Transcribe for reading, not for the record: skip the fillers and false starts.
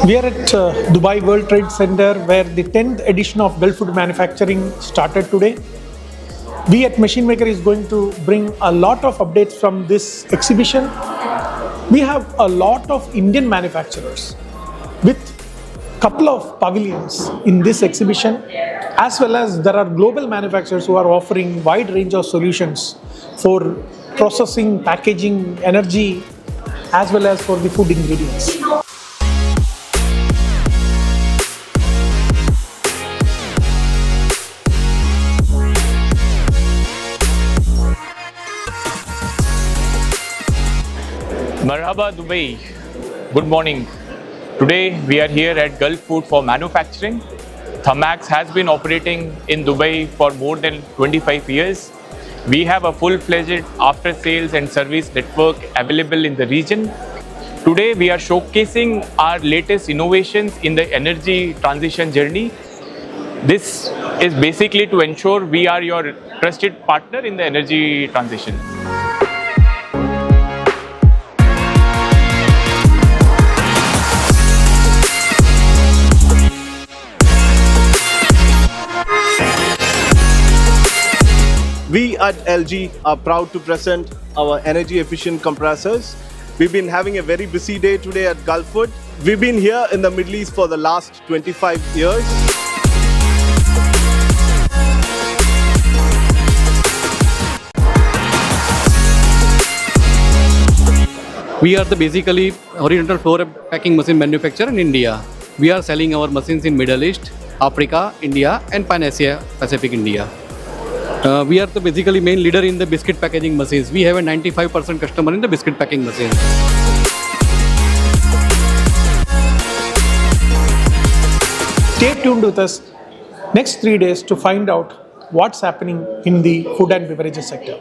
We are at Dubai World Trade Center where the 10th edition of Gulfood Manufacturing started today. We at Machine Maker is going to bring a lot of updates from this exhibition. We have a lot of Indian manufacturers with couple of pavilions in this exhibition, as well as there are global manufacturers who are offering wide range of solutions for processing, packaging, energy, as well as for the food ingredients. Marhaba Dubai, good morning. Today we are here at Gulfood for Manufacturing. Thamax has been operating in Dubai for more than 25 years. We have a full-fledged after-sales and service network available in the region. Today we are showcasing our latest innovations in the energy transition journey. This is basically to ensure we are your trusted partner in the energy transition. We at LG are proud to present our energy efficient compressors. We've been having a very busy day today at Gulfood. We've been here in the Middle East for the last 25 years. We are the basically horizontal floor packing machine manufacturer in India. We are selling our machines in Middle East, Africa, India and Pan-Asia Pacific India. We are the basically main leader in the biscuit packaging machines. We have a 95% customer in the biscuit packing machines. Stay tuned with us next 3 days to find out what's happening in the food and beverages sector.